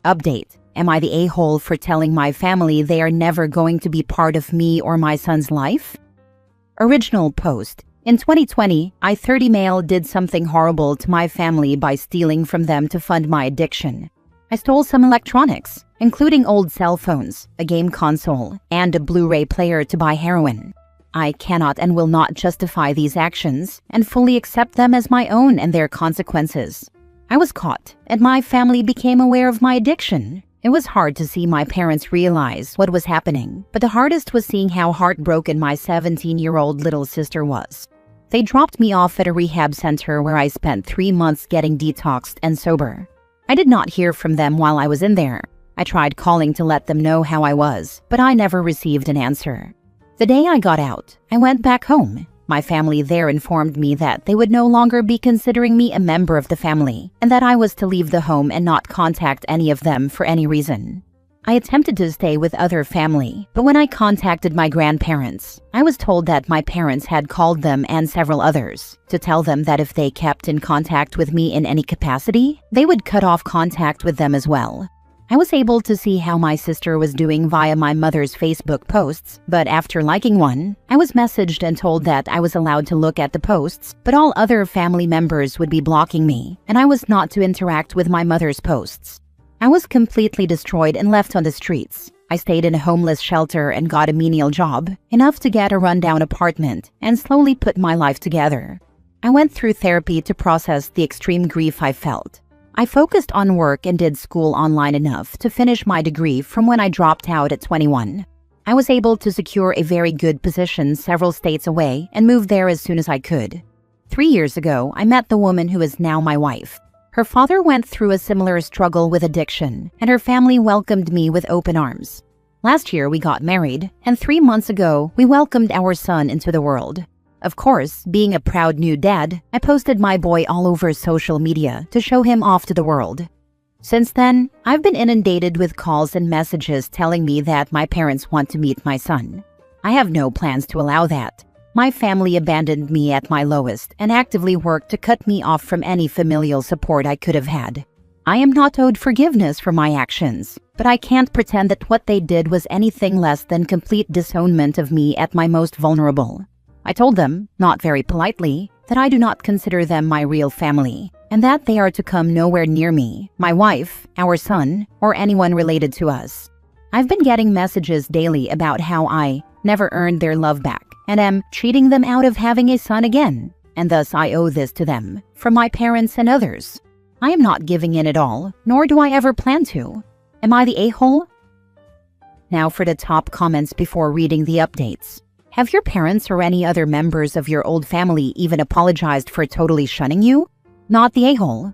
Update. Am I the a-hole for telling my family they are never going to be part of me or my son's life? Original post. In 2020, I, 30 male, did something horrible to my family by stealing from them to fund my addiction. I stole some electronics, including old cell phones, a game console, and a Blu-ray player to buy heroin. I cannot and will not justify these actions and fully accept them as my own and their consequences. I was caught, and my family became aware of my addiction. It was hard to see my parents realize what was happening, but the hardest was seeing how heartbroken my 17-year-old little sister was. They dropped me off at a rehab center where I spent 3 months getting detoxed and sober. I did not hear from them while I was in there. I tried calling to let them know how I was, but I never received an answer. The day I got out, I went back home. My family there informed me that they would no longer be considering me a member of the family, and that I was to leave the home and not contact any of them for any reason. I attempted to stay with other family, but when I contacted my grandparents, I was told that my parents had called them and several others to tell them that if they kept in contact with me in any capacity, they would cut off contact with them as well. I was able to see how my sister was doing via my mother's Facebook posts, but after liking one, I was messaged and told that I was allowed to look at the posts, but all other family members would be blocking me, and I was not to interact with my mother's posts. I was completely destroyed and left on the streets. I stayed in a homeless shelter and got a menial job, enough to get a rundown apartment, and slowly put my life together. I went through therapy to process the extreme grief I felt. I focused on work and did school online enough to finish my degree from when I dropped out at 21. I was able to secure a very good position several states away and moved there as soon as I could. 3 years ago, I met the woman who is now my wife. Her father went through a similar struggle with addiction, and her family welcomed me with open arms. Last year, we got married, and 3 months ago, we welcomed our son into the world. Of course, being a proud new dad, I posted my boy all over social media to show him off to the world. Since then, I've been inundated with calls and messages telling me that my parents want to meet my son. I have no plans to allow that. My family abandoned me at my lowest and actively worked to cut me off from any familial support I could have had. I am not owed forgiveness for my actions, but I can't pretend that what they did was anything less than complete disownment of me at my most vulnerable. I told them, not very politely, that I do not consider them my real family, and that they are to come nowhere near me, my wife, our son, or anyone related to us. I've been getting messages daily about how I never earned their love back, and am cheating them out of having a son again, and thus I owe this to them, from my parents and others. I am not giving in at all, nor do I ever plan to. Am I the a-hole? Now for the top comments before reading the updates. Have your parents or any other members of your old family even apologized for totally shunning you? Not the a-hole.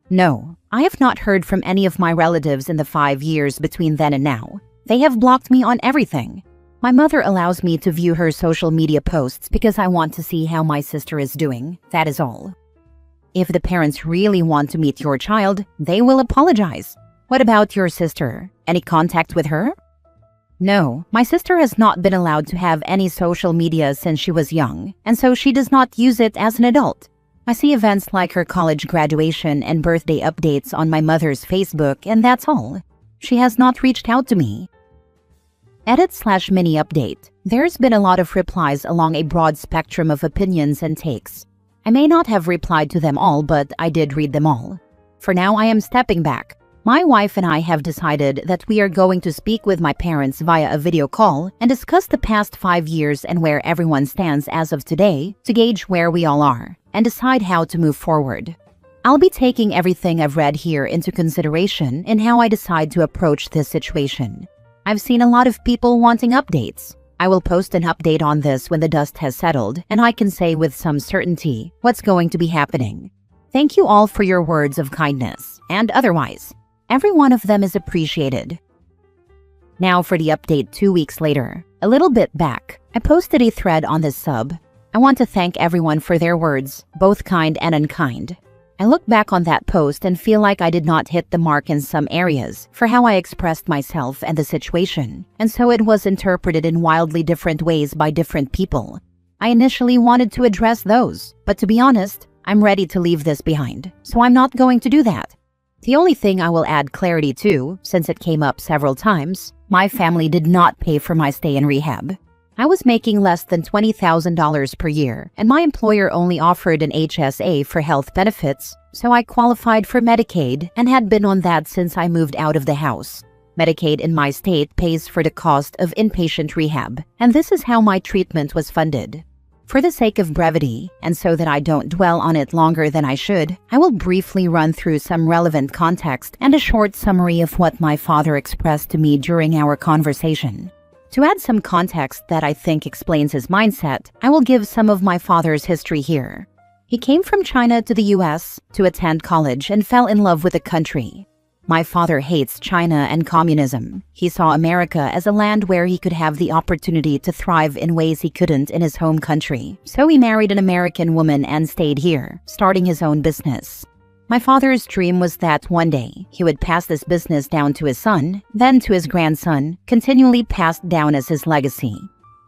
No, I have not heard from any of my relatives in the 5 years between then and now. They have blocked me on everything. My mother allows me to view her social media posts because I want to see how my sister is doing, that is all. If the parents really want to meet your child, they will apologize. What about your sister? Any contact with her? No, my sister has not been allowed to have any social media since she was young, and so she does not use it as an adult. I see events like her college graduation and birthday updates on my mother's Facebook, and that's all. She has not reached out to me. Edit/mini update. There's been a lot of replies along a broad spectrum of opinions and takes. I may not have replied to them all, but I did read them all. For now, I am stepping back. My wife and I have decided that we are going to speak with my parents via a video call and discuss the past 5 years and where everyone stands as of today to gauge where we all are and decide how to move forward. I'll be taking everything I've read here into consideration in how I decide to approach this situation. I've seen a lot of people wanting updates. I will post an update on this when the dust has settled and I can say with some certainty what's going to be happening. Thank you all for your words of kindness and otherwise. Every one of them is appreciated. Now for the update 2 weeks later. A little bit back, I posted a thread on this sub. I want to thank everyone for their words, both kind and unkind. I look back on that post and feel like I did not hit the mark in some areas for how I expressed myself and the situation, and so it was interpreted in wildly different ways by different people. I initially wanted to address those, but to be honest, I'm ready to leave this behind, so I'm not going to do that. The only thing I will add clarity to, since it came up several times, my family did not pay for my stay in rehab. I was making less than $20,000 per year, and my employer only offered an HSA for health benefits, so I qualified for Medicaid and had been on that since I moved out of the house. Medicaid in my state pays for the cost of inpatient rehab, and this is how my treatment was funded. For the sake of brevity, and so that I don't dwell on it longer than I should, I will briefly run through some relevant context and a short summary of what my father expressed to me during our conversation. To add some context that I think explains his mindset, I will give some of my father's history here. He came from China to the US to attend college and fell in love with the country. My father hates China and communism. He saw America as a land where he could have the opportunity to thrive in ways he couldn't in his home country. So he married an American woman and stayed here, starting his own business. My father's dream was that one day he would pass this business down to his son, then to his grandson, continually passed down as his legacy.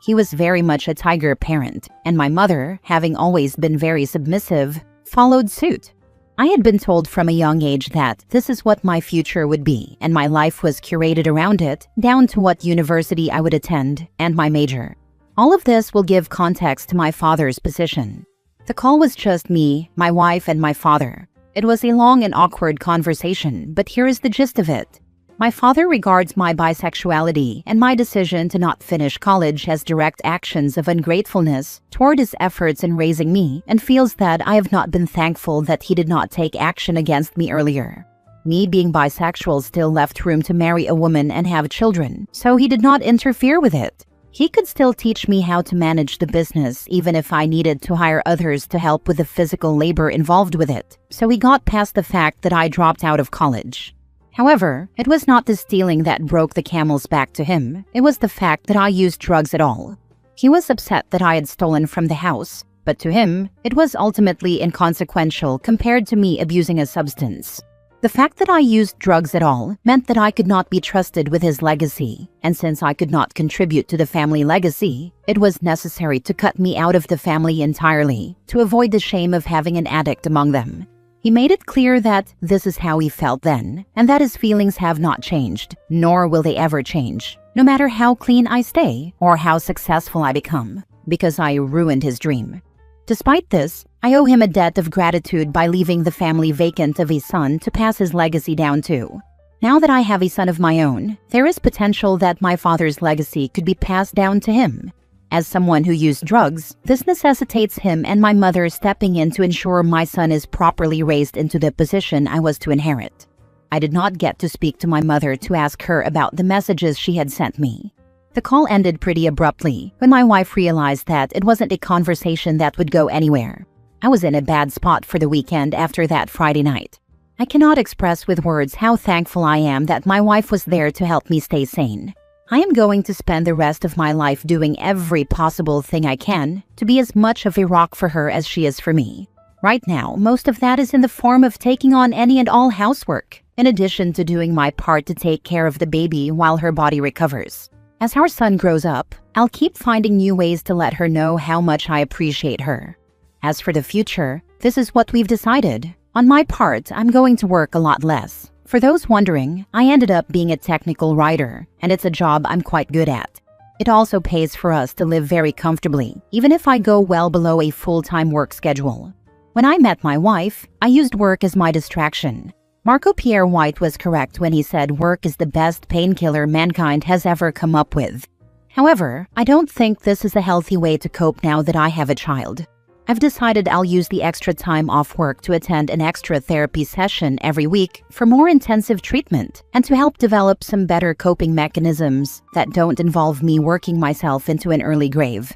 He was very much a tiger parent, and my mother, having always been very submissive, followed suit. I had been told from a young age that this is what my future would be, and my life was curated around it, down to what university I would attend and my major. All of this will give context to my father's position. The call was just me, my wife, and my father. It was a long and awkward conversation, but here is the gist of it. My father regards my bisexuality and my decision to not finish college as direct actions of ungratefulness toward his efforts in raising me, and feels that I have not been thankful that he did not take action against me earlier. Me being bisexual still left room to marry a woman and have children, so he did not interfere with it. He could still teach me how to manage the business even if I needed to hire others to help with the physical labor involved with it, so he got past the fact that I dropped out of college. However, it was not the stealing that broke the camel's back to him, it was the fact that I used drugs at all. He was upset that I had stolen from the house, but to him, it was ultimately inconsequential compared to me abusing a substance. The fact that I used drugs at all meant that I could not be trusted with his legacy, and since I could not contribute to the family legacy, it was necessary to cut me out of the family entirely to avoid the shame of having an addict among them. He made it clear that this is how he felt then, and that his feelings have not changed, nor will they ever change, no matter how clean I stay or how successful I become, because I ruined his dream. Despite this, I owe him a debt of gratitude by leaving the family vacant of a son to pass his legacy down to. Now that I have a son of my own, there is potential that my father's legacy could be passed down to him. As someone who used drugs, this necessitates him and my mother stepping in to ensure my son is properly raised into the position I was to inherit. I did not get to speak to my mother to ask her about the messages she had sent me. The call ended pretty abruptly when my wife realized that it wasn't a conversation that would go anywhere. I was in a bad spot for the weekend after that Friday night. I cannot express with words how thankful I am that my wife was there to help me stay sane. I am going to spend the rest of my life doing every possible thing I can to be as much of a rock for her as she is for me. Right now, most of that is in the form of taking on any and all housework, in addition to doing my part to take care of the baby while her body recovers. As our son grows up, I'll keep finding new ways to let her know how much I appreciate her. As for the future, this is what we've decided. On my part, I'm going to work a lot less. For those wondering, I ended up being a technical writer, and it's a job I'm quite good at. It also pays for us to live very comfortably, even if I go well below a full-time work schedule. When I met my wife, I used work as my distraction. Marco Pierre White was correct when he said work is the best painkiller mankind has ever come up with. However, I don't think this is a healthy way to cope now that I have a child. I've decided I'll use the extra time off work to attend an extra therapy session every week for more intensive treatment and to help develop some better coping mechanisms that don't involve me working myself into an early grave.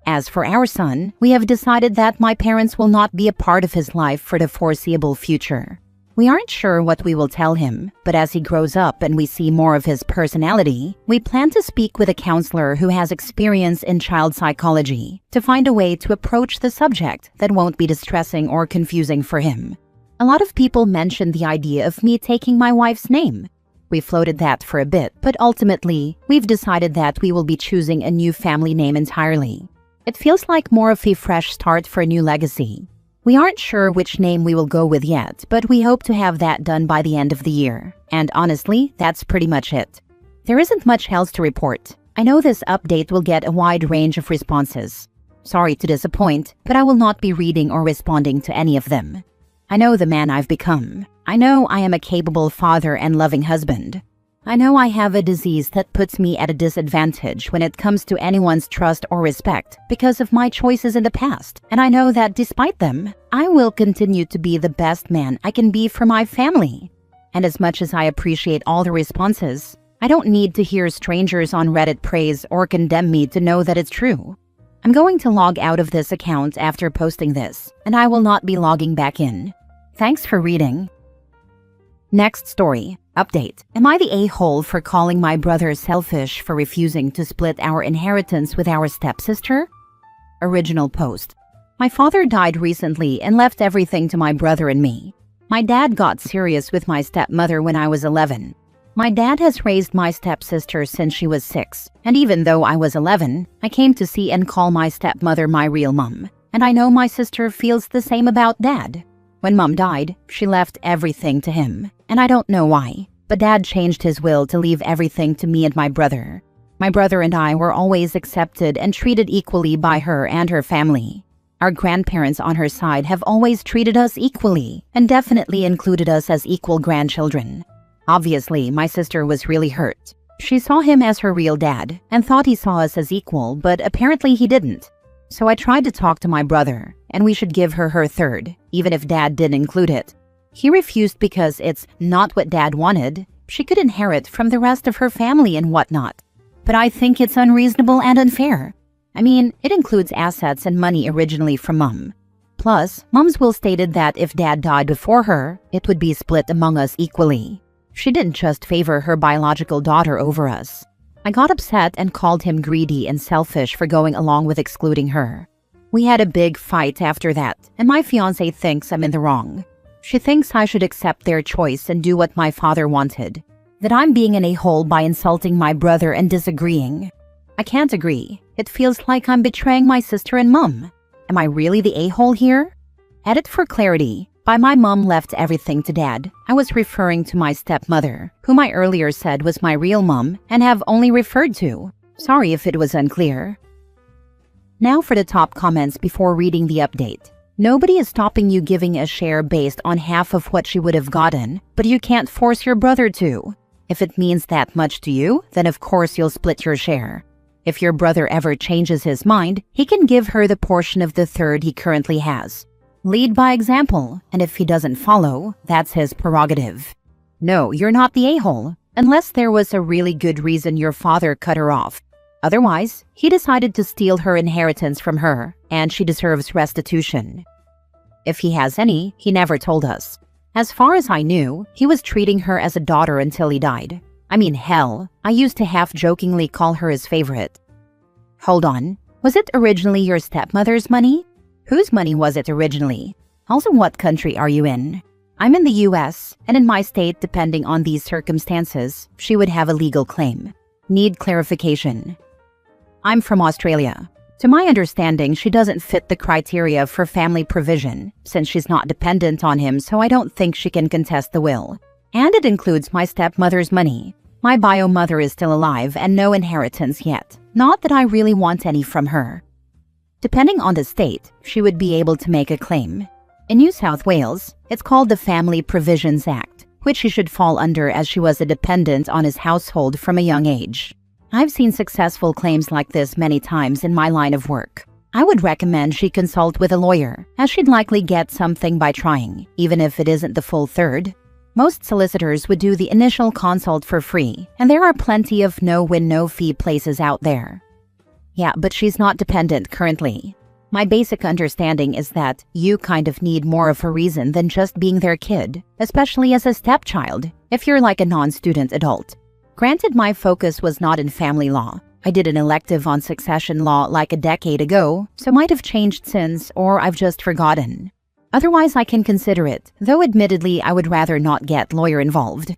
As for our son, we have decided that my parents will not be a part of his life for the foreseeable future. We aren't sure what we will tell him, but as he grows up and we see more of his personality, we plan to speak with a counselor who has experience in child psychology to find a way to approach the subject that won't be distressing or confusing for him. A lot of people mentioned the idea of me taking my wife's name. We floated that for a bit, but ultimately, we've decided that we will be choosing a new family name entirely. It feels like more of a fresh start for a new legacy. We aren't sure which name we will go with yet, but we hope to have that done by the end of the year. And honestly, that's pretty much it. There isn't much else to report. I know this update will get a wide range of responses. Sorry to disappoint, but I will not be reading or responding to any of them. I know the man I've become. I know I am a capable father and loving husband. I know I have a disease that puts me at a disadvantage when it comes to anyone's trust or respect because of my choices in the past. And I know that despite them, I will continue to be the best man I can be for my family. And as much as I appreciate all the responses, I don't need to hear strangers on Reddit praise or condemn me to know that it's true. I'm going to log out of this account after posting this, and I will not be logging back in. Thanks for reading. Next story. Update. Am I the a-hole for calling my brother selfish for refusing to split our inheritance with our stepsister? Original post. My father died recently and left everything to my brother and me. My dad got serious with my stepmother when I was 11. My dad has raised my stepsister since she was 6, and even though I was 11, I came to see and call my stepmother my real mom, and I know my sister feels the same about dad. When mom died, she left everything to him, and I don't know why, but dad changed his will to leave everything to me and my brother. My brother and I were always accepted and treated equally by her and her family. Our grandparents on her side have always treated us equally and definitely included us as equal grandchildren. Obviously, my sister was really hurt. She saw him as her real dad and thought he saw us as equal, but apparently he didn't. So I tried to talk to my brother, and we should give her her third, even if dad didn't include it. He refused because it's not what dad wanted. She could inherit from the rest of her family and whatnot. But I think it's unreasonable and unfair. I mean, it includes assets and money originally from mom. Plus, mom's will stated that if dad died before her, it would be split among us equally. She didn't just favor her biological daughter over us. I got upset and called him greedy and selfish for going along with excluding her. We had a big fight after that, and my fiancé thinks I'm in the wrong. She thinks I should accept their choice and do what my father wanted. That I'm being an a-hole by insulting my brother and disagreeing. I can't agree. It feels like I'm betraying my sister and mom. Am I really the a-hole here? Edit for clarity. By my mom left everything to dad, I was referring to my stepmother, whom I earlier said was my real mom and have only referred to. Sorry if it was unclear. Now for the top comments before reading the update. Nobody is stopping you giving a share based on half of what she would have gotten, but you can't force your brother to. If it means that much to you, then of course you'll split your share. If your brother ever changes his mind, he can give her the portion of the third he currently has. Lead by example, and if he doesn't follow, that's his prerogative. No, you're not the a-hole, unless there was a really good reason your father cut her off. Otherwise, he decided to steal her inheritance from her, and she deserves restitution. If he has any, he never told us. As far as I knew, he was treating her as a daughter until he died. I mean, hell, I used to half-jokingly call her his favorite. Hold on, was it originally your stepmother's money? Whose money was it originally? Also, what country are you in? I'm in the US, and in my state, depending on these circumstances, she would have a legal claim. Need clarification. I'm from Australia. To my understanding, she doesn't fit the criteria for family provision, since she's not dependent on him, so I don't think she can contest the will. And it includes my stepmother's money. My bio mother is still alive and no inheritance yet. Not that I really want any from her. Depending on the state, she would be able to make a claim. In New South Wales, it's called the Family Provisions Act, which she should fall under as she was a dependent on his household from a young age. I've seen successful claims like this many times in my line of work. I would recommend she consult with a lawyer, as she'd likely get something by trying, even if it isn't the full third. Most solicitors would do the initial consult for free, and there are plenty of no-win, no-fee places out there. Yeah, but she's not dependent currently. My basic understanding is that you kind of need more of a reason than just being their kid, especially as a stepchild, if you're like a non-student adult. Granted, my focus was not in family law. I did an elective on succession law like a decade ago, so might have changed since, or I've just forgotten. Otherwise, I can consider it, though admittedly I would rather not get lawyer involved.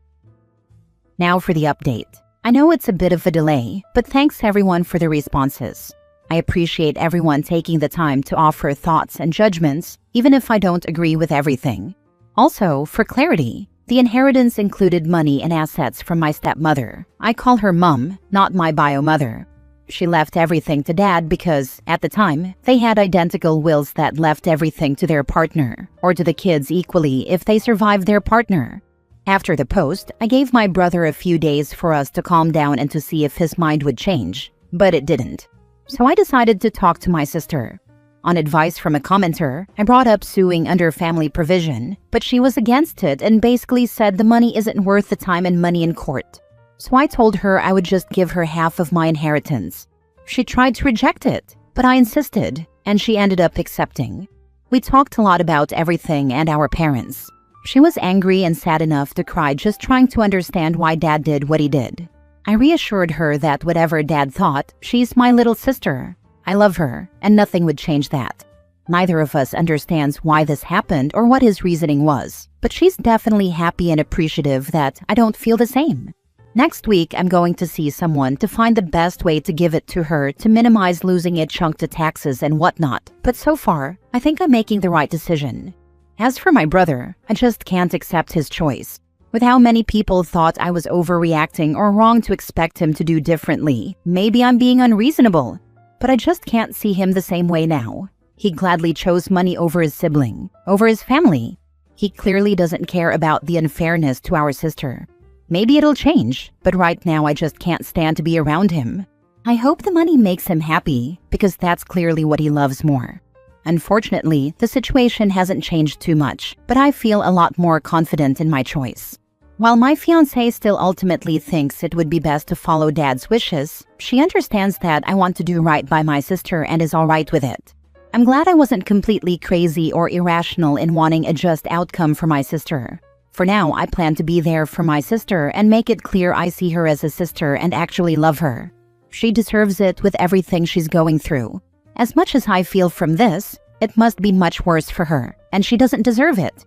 Now for the update. I know it's a bit of a delay, but thanks everyone for the responses. I appreciate everyone taking the time to offer thoughts and judgments, even if I don't agree with everything. Also, for clarity, the inheritance included money and assets from my stepmother. I call her Mum, not my bio mother. She left everything to Dad because, at the time, they had identical wills that left everything to their partner, or to the kids equally if they survived their partner. After the post, I gave my brother a few days for us to calm down and to see if his mind would change, but it didn't. So I decided to talk to my sister. On advice from a commenter, I brought up suing under family provision, but she was against it and basically said the money isn't worth the time and money in court. So I told her I would just give her half of my inheritance. She tried to reject it, but I insisted, and she ended up accepting. We talked a lot about everything and our parents. She was angry and sad enough to cry just trying to understand why Dad did what he did. I reassured her that whatever Dad thought, she's my little sister. I love her, and nothing would change that. Neither of us understands why this happened or what his reasoning was, but she's definitely happy and appreciative that I don't feel the same. Next week, I'm going to see someone to find the best way to give it to her to minimize losing a chunk to taxes and whatnot. But so far, I think I'm making the right decision. As for my brother, I just can't accept his choice. With how many people thought I was overreacting or wrong to expect him to do differently, maybe I'm being unreasonable. But I just can't see him the same way now. He gladly chose money over his sibling, over his family. He clearly doesn't care about the unfairness to our sister. Maybe it'll change, but right now I just can't stand to be around him. I hope the money makes him happy, because that's clearly what he loves more. Unfortunately, the situation hasn't changed too much, but I feel a lot more confident in my choice. While my fiancé still ultimately thinks it would be best to follow Dad's wishes, she understands that I want to do right by my sister and is alright with it. I'm glad I wasn't completely crazy or irrational in wanting a just outcome for my sister. For now, I plan to be there for my sister and make it clear I see her as a sister and actually love her. She deserves it with everything she's going through. As much as I feel from this, it must be much worse for her, and she doesn't deserve it.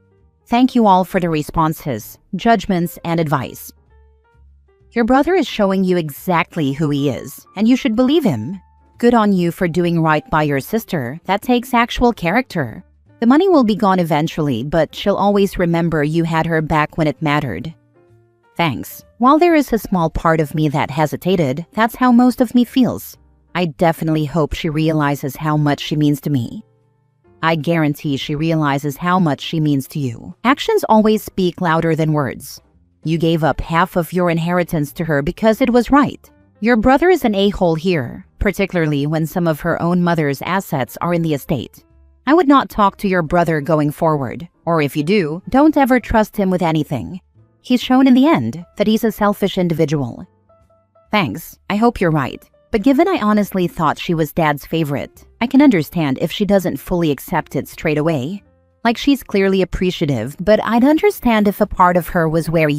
Thank you all for the responses, judgments, and advice. Your brother is showing you exactly who he is, and you should believe him. Good on you for doing right by your sister. That takes actual character. The money will be gone eventually, but she'll always remember you had her back when it mattered. Thanks. While there is a small part of me that hesitated, that's how most of me feels. I definitely hope she realizes how much she means to me. I guarantee she realizes how much she means to you. Actions always speak louder than words. You gave up half of your inheritance to her because it was right. Your brother is an a-hole here, particularly when some of her own mother's assets are in the estate. I would not talk to your brother going forward, or if you do, don't ever trust him with anything. He's shown in the end that he's a selfish individual. Thanks, I hope you're right. But given I honestly thought she was Dad's favorite, I can understand if she doesn't fully accept it straight away. Like she's clearly appreciative, but I'd understand if a part of her was wary,